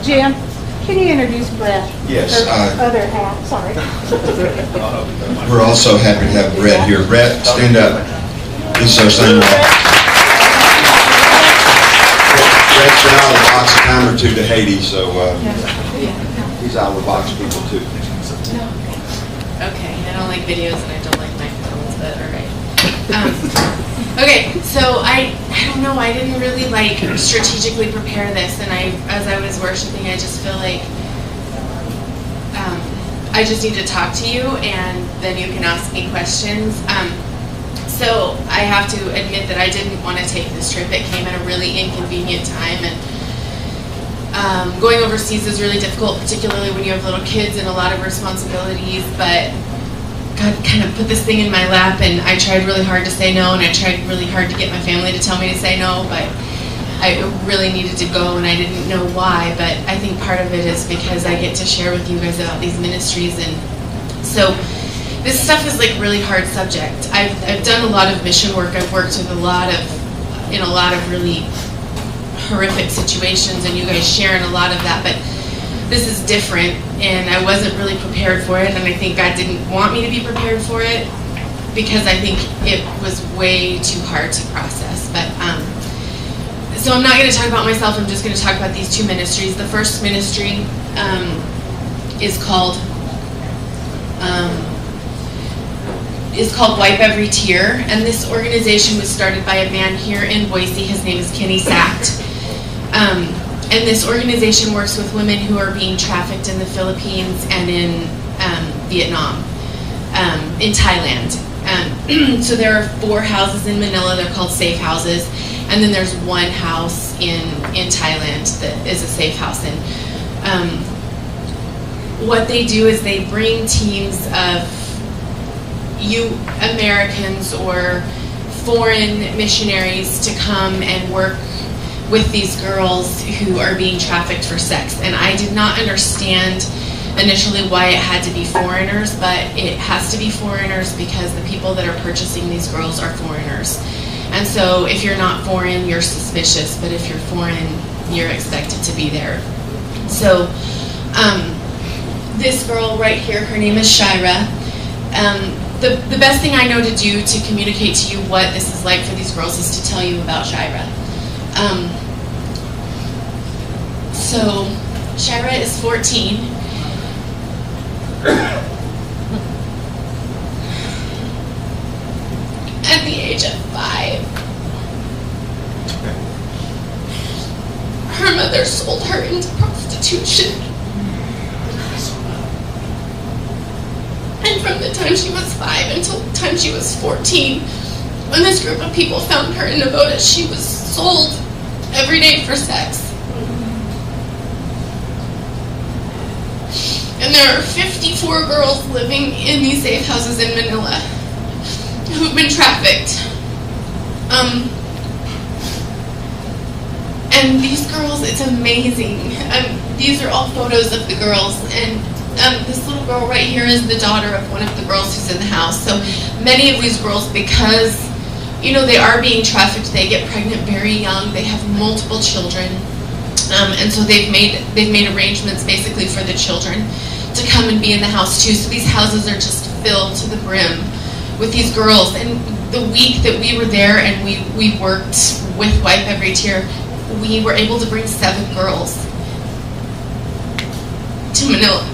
Jim, can you introduce Brett? Yes. Other half, sorry. We're also happy to have Brett here. Brett, stand up. This is our son-in-law. Brett's been out of the box a time or two to Haiti, so he's out of the box people too. Okay, I don't like videos and I don't like microphones, but all right. Okay, so I don't know, I didn't really like strategically prepare this, and as I was worshiping, I just feel like I just need to talk to you, and then you can ask me questions. So I have to admit that I didn't want to take this trip. It came at a really inconvenient time, and going overseas is really difficult, particularly when you have little kids and a lot of responsibilities, but God kind of put this thing in my lap, and I tried really hard to say no, and I tried really hard to get my family to tell me to say no, but I really needed to go, and I didn't know why. But I think part of it is because I get to share with you guys about these ministries, and so this stuff is like really hard subject. I've done a lot of mission work. I've worked with in a lot of really horrific situations, and you guys share in a lot of that, but this is different, and I wasn't really prepared for it, and I think God didn't want me to be prepared for it because I think it was way too hard to process. But so I'm not going to talk about myself. I'm just going to talk about these two ministries. The first ministry is called Wipe Every Tear, and this organization was started by a man here in Boise. His name is Kenny Sacht. And this organization works with women who are being trafficked in the Philippines and in Vietnam, in Thailand. So there are 4 houses in Manila. They're called safe houses. And then there's 1 house in Thailand that is a safe house. And what they do is they bring teams of you Americans or foreign missionaries to come and work with these girls who are being trafficked for sex. And I did not understand initially why it had to be foreigners, but it has to be foreigners because the people that are purchasing these girls are foreigners. And so if you're not foreign, you're suspicious, but if you're foreign, you're expected to be there. So this girl right here, her name is Shira. The best thing I know to do to communicate to you what this is like for these girls is to tell you about Shira. So Shira is 14. At the age of 5, her mother sold her into prostitution. And from the time she was 5 until the time she was 14, when this group of people found her in Novotus, she was sold every day for sex. And there are 54 girls living in these safe houses in Manila who've been trafficked. And these girls, it's amazing. These are all photos of the girls, and this little girl right here is the daughter of one of the girls who's in the house. So many of these girls, because they are being trafficked, they get pregnant very young, they have multiple children, and so they've made arrangements basically for the children to come and be in the house too. So these houses are just filled to the brim with these girls. And the week that we were there and we worked with Wipe Every Tear, we were able to bring 7 girls to Manila.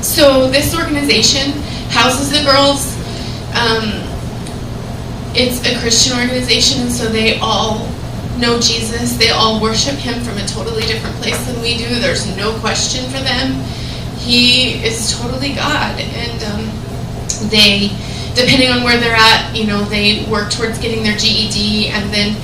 So this organization houses the girls. It's a Christian organization, and so they all know Jesus. They all worship him from a totally different place than we do. There's no question for them. He is totally God, and they, depending on where they're at, they work towards getting their GED, and then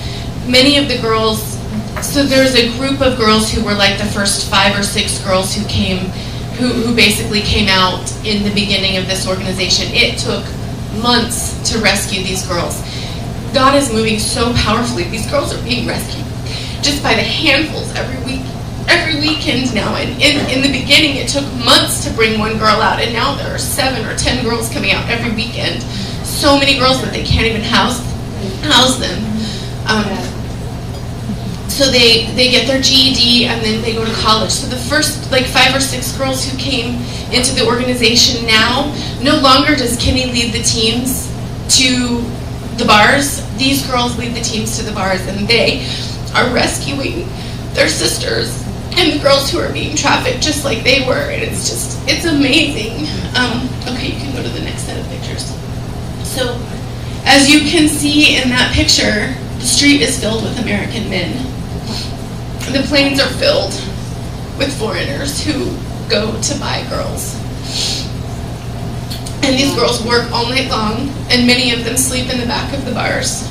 many of the girls, so there's a group of girls who were like the first 5 or 6 girls who came, who basically came out in the beginning of this organization. It took months to rescue these girls. God is moving so powerfully. These girls are being rescued just by the handfuls every weekend now. And in the beginning, it took months to bring one girl out, and now there are 7 or 10 girls coming out every weekend. so many girls that they can't even house them. So they get their GED and then they go to college. So the first like 5 or 6 girls who came into the organization now, no longer does Kenny lead the teams to the bars. These girls lead the teams to the bars, and they are rescuing their sisters and the girls who are being trafficked just like they were. And it's amazing. Okay, you can go to the next set of pictures. So as you can see in that picture, the street is filled with American men. The planes are filled with foreigners who go to buy girls. And these girls work all night long, and many of them sleep in the back of the bars.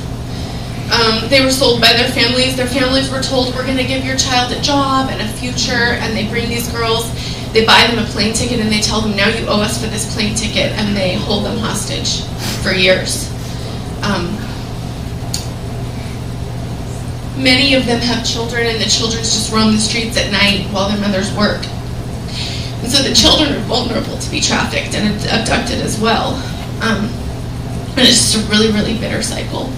They were sold by their families. Their families were told, we're going to give your child a job and a future, and they bring these girls, they buy them a plane ticket, and they tell them, now you owe us for this plane ticket, and they hold them hostage for years. Many of them have children, and the children just roam the streets at night while their mothers work. And so the children are vulnerable to be trafficked and abducted as well. And it's just a really, really bitter cycle.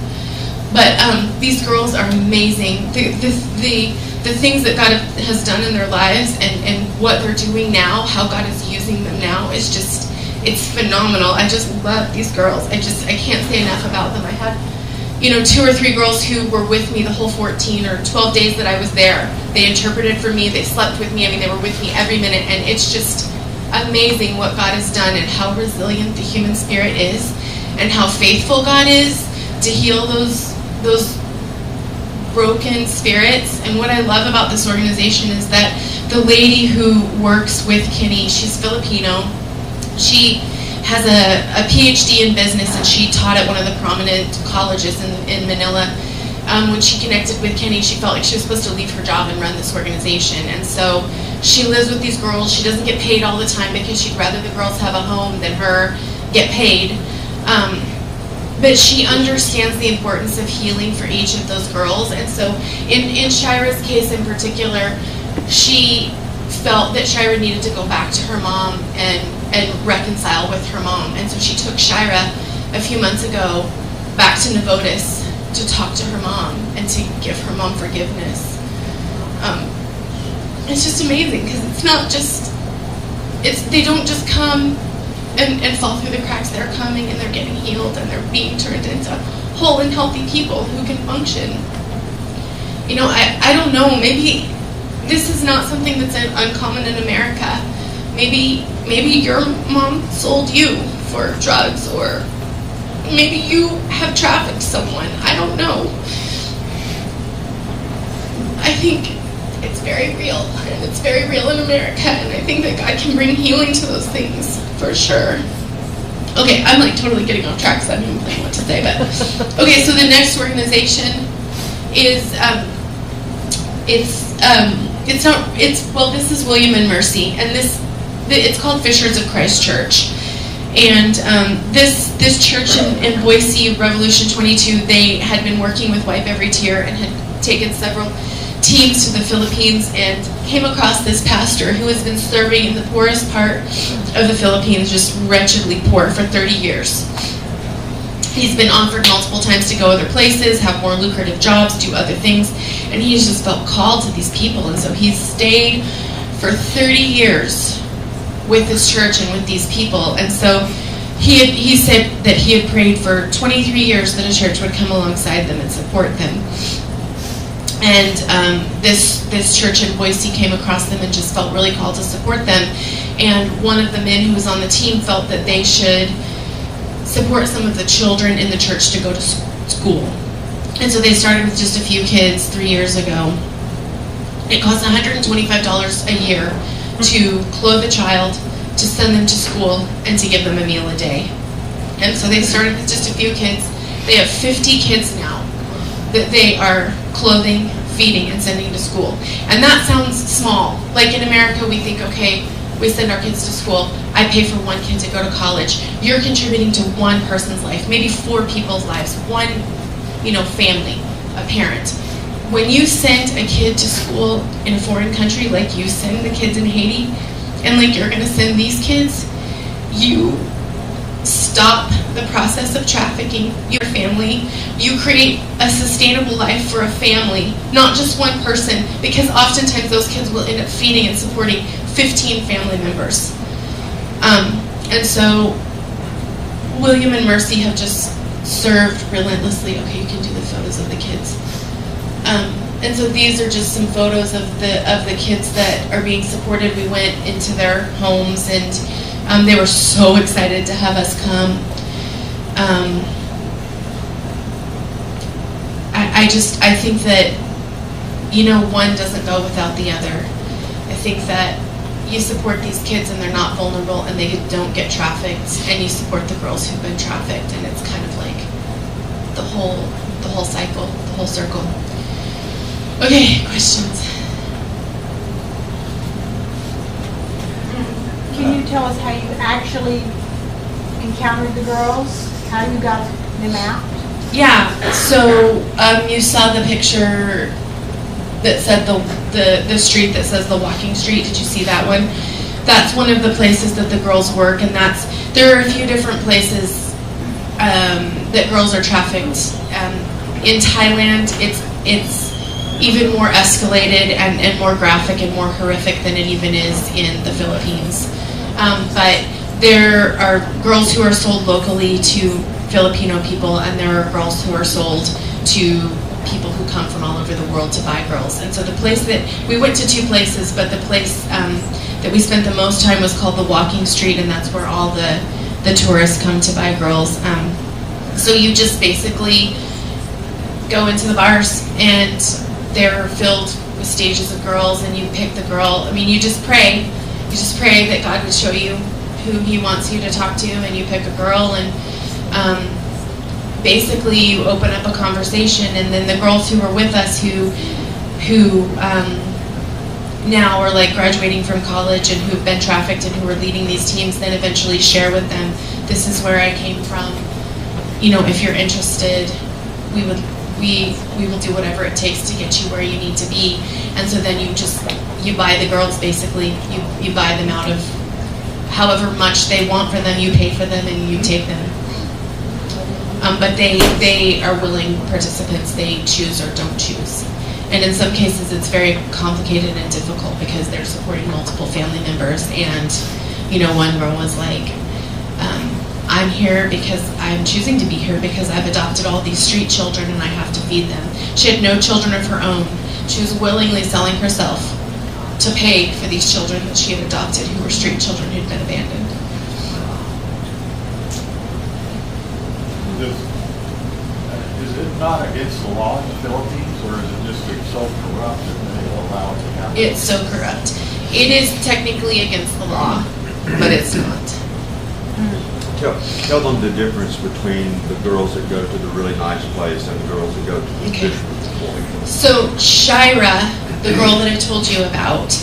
But these girls are amazing. The things that God has done in their lives and what they're doing now, how God is using them now, is just, it's phenomenal. I just love these girls. I can't say enough about them. I had 2 or 3 girls who were with me the whole 14 or 12 days that I was there. They interpreted for me, they slept with me, they were with me every minute, and it's just amazing what God has done and how resilient the human spirit is and how faithful God is to heal those broken spirits. And what I love about this organization is that the lady who works with Kenny, she's Filipino. She has a PhD in business, and she taught at one of the prominent colleges in Manila. When she connected with Kenny, she felt like she was supposed to leave her job and run this organization. And so she lives with these girls. She doesn't get paid all the time because she'd rather the girls have a home than her get paid. But she understands the importance of healing for each of those girls. And so in Shira's case in particular, she felt that Shira needed to go back to her mom and reconcile with her mom. And so she took Shira a few months ago back to Novotus to talk to her mom and to give her mom forgiveness. It's just amazing because it's not just, they don't just come and fall through the cracks. They're coming and they're getting healed and they're being turned into whole and healthy people who can function. I don't know, maybe this is not something that's uncommon in America. Maybe your mom sold you for drugs, or maybe you have trafficked someone. I don't know. I think it's very real, and it's very real in America, and I think that God can bring healing to those things, for sure. Okay, I'm like totally getting off track, so I'm even playing what to say, but okay, so the next organization is, this is William and Mercy, and it's called Fishers of Christ Church. And this church in Boise, Revolution 22, they had been working with Wipe Every Tear and had taken several teams to the Philippines and came across this pastor who has been serving in the poorest part of the Philippines, just wretchedly poor, for 30 years. He's been offered multiple times to go other places, have more lucrative jobs, do other things, and he's just felt called to these people. And so he's stayed for 30 years with this church and with these people. And so he said that he had prayed for 23 years that a church would come alongside them and support them. And this church in Boise came across them and just felt really called to support them. And one of the men who was on the team felt that they should support some of the children in the church to go to school. And so they started with just a few kids 3 years ago. It costs $125 a year to clothe a child, to send them to school, and to give them a meal a day. And so they started with just a few kids. They have 50 kids now that they are clothing, feeding, and sending to school. And that sounds small. Like in America, we think, okay, we send our kids to school, I pay for one kid to go to college. You're contributing to one person's life, maybe 4 people's lives, one, family, a parent. When you send a kid to school in a foreign country, like you send the kids in Haiti, and like you're gonna send these kids, stop the process of trafficking your family. You create a sustainable life for a family, not just one person, because oftentimes those kids will end up feeding and supporting 15 family members. And so William and Mercy have just served relentlessly. Okay, you can do the photos of the kids. And so these are just some photos of the kids that are being supported. We went into their homes, and they were so excited to have us come. I think that, you know, one doesn't go without the other. I think that you support these kids and they're not vulnerable and they don't get trafficked, and you support the girls who've been trafficked, and it's kind of like the whole cycle, the whole circle. Okay, questions? Can you tell us how you actually encountered the girls? How you got them out? Yeah, so you saw the picture that said the street that says the walking street. Did you see that one? That's one of the places that the girls work, and there are a few different places that girls are trafficked. In Thailand, it's even more escalated and more graphic and more horrific than it even is in the Philippines. But there are girls who are sold locally to Filipino people, and there are girls who are sold to people who come from all over the world to buy girls. And so the place that we went to, 2 places, but the place that we spent the most time was called the Walking Street, and that's where all the tourists come to buy girls. So you just basically go into the bars, and they're filled with stages of girls, and you pick the girl. I mean, you just pray. You just pray that God would show you who He wants you to talk to, and you pick a girl, and basically you open up a conversation, and then the girls who were with us who now are like graduating from college and who've been trafficked and who are leading these teams then eventually share with them, this is where I came from. You know, if you're interested, we will do whatever it takes to get you where you need to be. And so then you buy the girls, basically. You buy them out of however much they want for them, you pay for them, and you take them. But they are willing participants. They choose or don't choose. And in some cases it's very complicated and difficult because they're supporting multiple family members. And, you know, one girl was like, I'm here because I'm choosing to be here because I've adopted all these street children and I have to feed them. She had no children of her own. She was willingly selling herself to pay for these children that she had adopted who were street children who'd been abandoned. Is it not against the law in the Philippines, or is it just so corrupt that they allow it to happen? It's so corrupt. It is technically against the law, but it's not. Tell them the difference between the girls that go to the really nice place and the girls that go to the fisherman's point. So Shira, the girl that I told you about,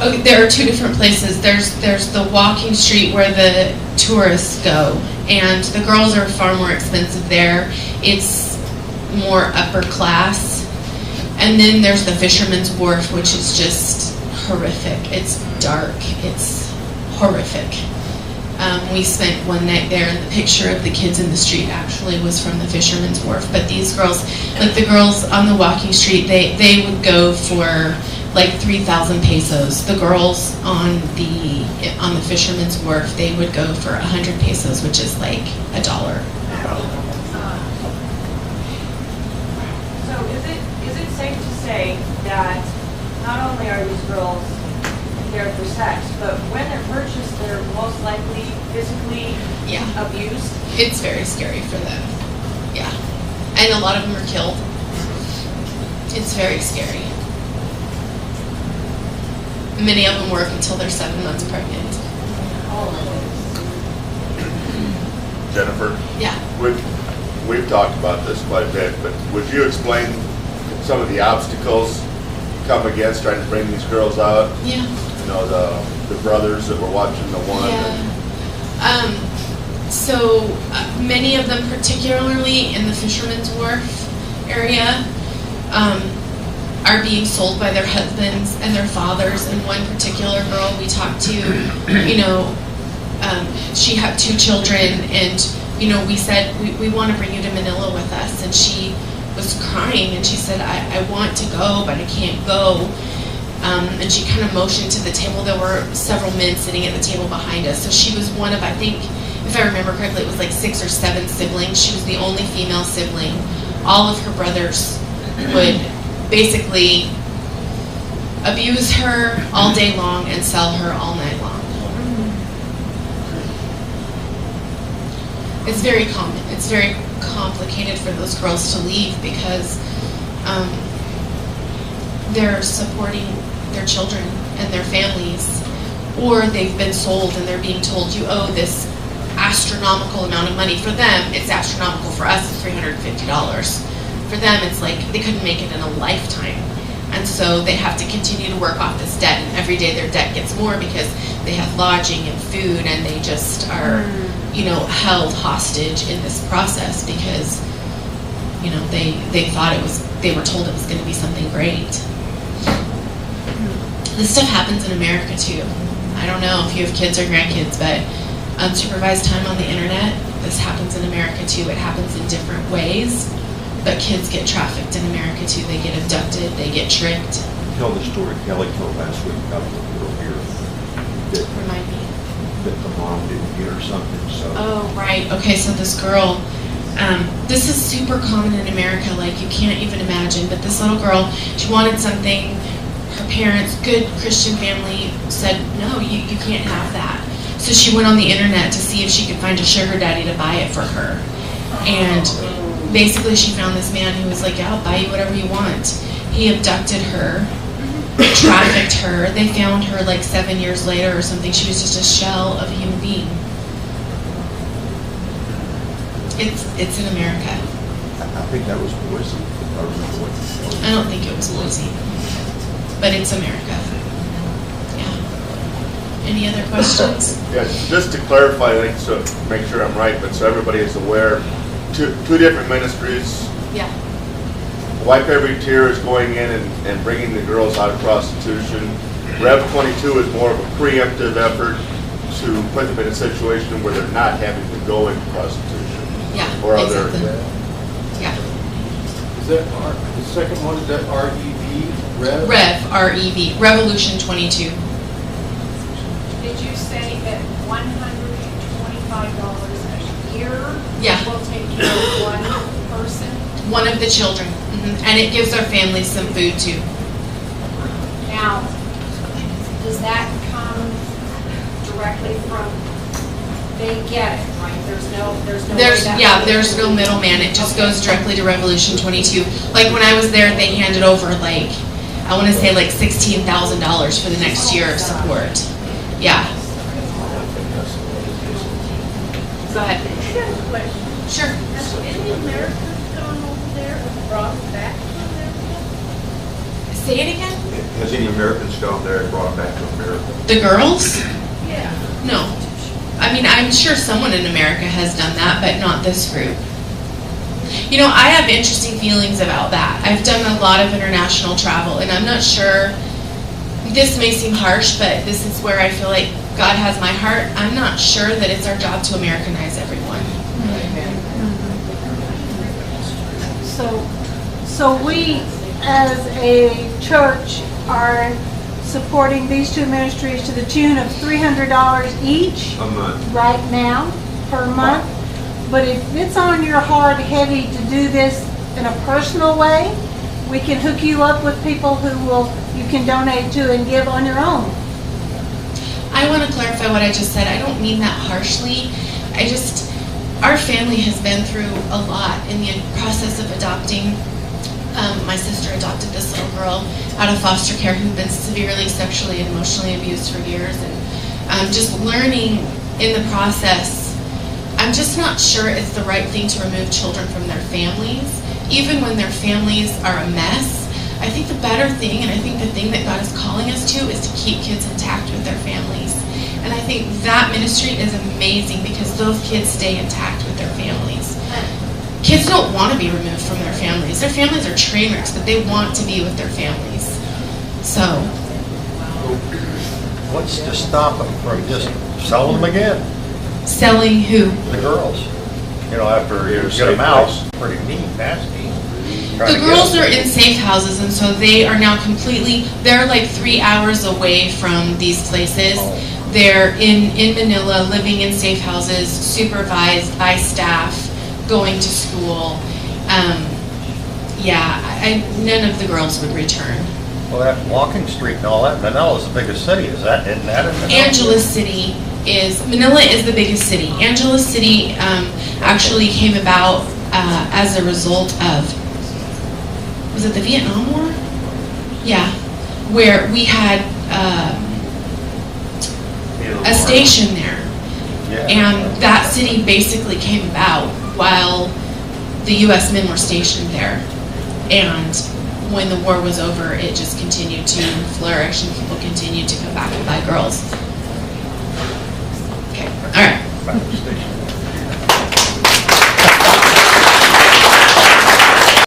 okay, there are 2 different places. There's the walking street where the tourists go, and the girls are far more expensive there. It's more upper class. And then there's the Fisherman's Wharf, which is just horrific. It's dark. It's horrific. We spent one night there, and the picture of the kids in the street actually was from the Fisherman's Wharf. But these girls, like the girls on the walking street, they would go for like 3,000 pesos. The girls on the Fisherman's Wharf, they would go for 100 pesos, which is like $1. So is it safe to say that not only are these girls there for sex, but when they're purchased, they're most likely physically abused? It's very scary for them. Yeah. And a lot of them are killed. It's very scary. Many of them work until they're 7 months pregnant. Jennifer? Yeah. We've talked about this quite a bit, but would you explain some of the obstacles you come against trying to bring these girls out? Yeah. You know, the brothers that were watching the one. Yeah. So many of them, particularly in the Fisherman's Wharf area, are being sold by their husbands and their fathers. And one particular girl we talked to, you know, She had 2 children, and we said we want to bring you to Manila with us, and she was crying, and she said, I want to go, but I can't go. And she kind of motioned to the table. There were several men sitting at the table behind us. So she was one of, I think, if I remember correctly, it was like 6 or 7 siblings. She was the only female sibling. All of her brothers would basically abuse her all day long and sell her all night long. It's very common. It's very complicated for those girls to leave because they're supporting their children and their families, or they've been sold and they're being told you owe this astronomical amount of money. For them, it's astronomical. For us, it's $350. For them, it's like they couldn't make it in a lifetime. And so they have to continue to work off this debt, and every day their debt gets more because they have lodging and food, and they just are, held hostage in this process because, they thought they were told it was going to be something great. This stuff happens in America too. I don't know if you have kids or grandkids, but unsupervised time on the internet, this happens in America too. It happens in different ways, but kids get trafficked in America too. They get abducted, they get tricked. Tell the story Kelly told last week about the girl here Remind me. that the mom didn't get her something, so. Oh, right. Okay, so this girl, this is super common in America, like you can't even imagine, but this little girl, she wanted something. Her parents, good Christian family, said, no, you can't have that. So she went on the internet to see if she could find a sugar daddy to buy it for her. And basically she found this man who was like, yeah, I'll buy you whatever you want. He abducted her, trafficked her. They found her like 7 years later or something. She was just a shell of a human being. It's in America. I think that was Boise. if I remember what- I don't think it was Boise, but it's America. Yeah. Any other questions? Yeah, just to clarify, I think, so make sure I'm right, but so everybody is aware, two different ministries. Yeah. Wipe Every Tear is going in and bringing the girls out of prostitution. Rev 22 is more of a preemptive effort to put them in a situation where they're not having to go into prostitution. Yeah. Or other. Exactly. Yeah. Is that, the second one, is that REV, Rev? Rev, R-E-V, Revolution 22. Did you say that $125 a year Yeah. will take care of one person? One of the children. And it gives our families some food too. Now, does that come directly from, they get it, right? There's no There's no middleman. It just goes directly to Revolution 22. Like when I was there, they handed over like, I want to say like $16,000 for the next year of support. Yeah. Go ahead. Sure. Has any Americans gone over there and brought back to America? Say it again. Has any Americans gone there and brought back to America? The girls? Yeah. No. I mean, I'm sure someone in America has done that, but not this group. You know, I have interesting feelings about that. I've done a lot of international travel, and I'm not sure, this may seem harsh, but this is where I feel like God has my heart. I'm not sure that it's our job to Americanize everyone. So we, as a church, are supporting these two ministries to the tune of $300 each A month. right now per month. But if it's on your heart heavy to do this in a personal way, we can hook you up with people you can donate to and give on your own. I want to clarify what I just said. I don't mean that harshly. Our family has been through a lot in the process of adopting. My sister adopted this little girl out of foster care who'd been severely sexually and emotionally abused for years. And just learning in the process, I'm just not sure it's the right thing to remove children from their families, even when their families are a mess. I think the better thing, and I think the thing that God is calling us to, is to keep kids intact with their families. And I think that ministry is amazing because those kids stay intact with their families. Kids don't want to be removed from their families. Their families are train wrecks, but they want to be with their families. So, What's to stop them from just selling them again? Selling who? The girls. You know, after you get them out, pretty mean, nasty. The girls are in safe houses, and so they are now they're like 3 hours away from these places. They're in Manila, living in safe houses, supervised by staff, going to school. None of the girls would return. Well, that Walking Street and all that, Manila's the biggest city, isn't that in Manila? Manila is the biggest city. Angeles City actually came about as a result of, was it the Vietnam War? Yeah, where we had a station there. Yeah. And that city basically came about while the U.S. men were stationed there. And when the war was over, it just continued to flourish and people continued to come back and buy girls. Okay, all right. Back to the station.